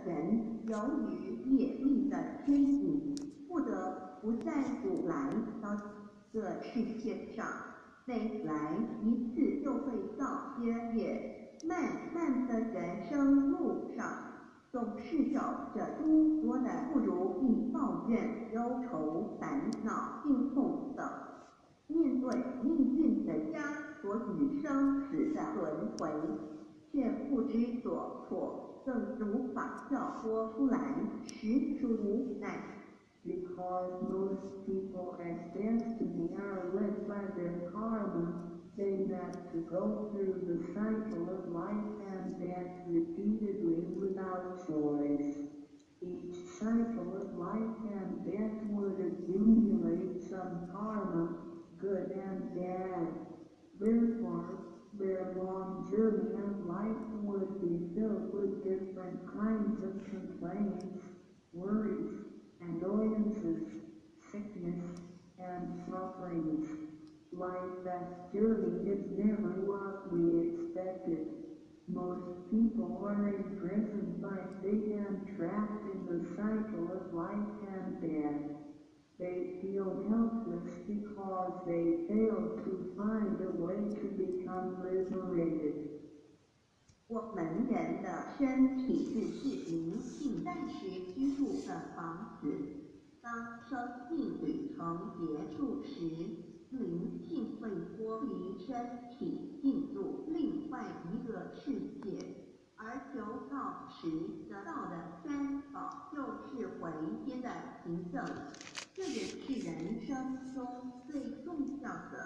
人由于业力的牵引，不得不再古来到这世界上，内来一次就会造些业，漫漫的人生路上，总是有着诸多的不如意、抱怨、忧愁、烦恼、病痛等。面对命运的枷锁与生死的轮回，却不知所措，更无法跳脱出来，实属无奈。Because most people as destiny are led by their karma, they have to go through the cycle of life and death repeatedly without choice. Each cycle of life and death would accumulate some karma, good and bad. Therefore, their long journey of life would be filled with different kinds of complaints, worries, annoyances, sickness, and sufferings. Life's journey is never what we expected. Most people are imprisoned by fate and trapped in the cycle of life and death. They feel helpless because they fail to find a way to become liberated. 我们人的身体是灵性暂时居住的房子，当生命旅程结束时，灵性会脱离身体，进入另外一个世界，而求道时得到的三宝就是回天的凭证。这也是人生中最重要的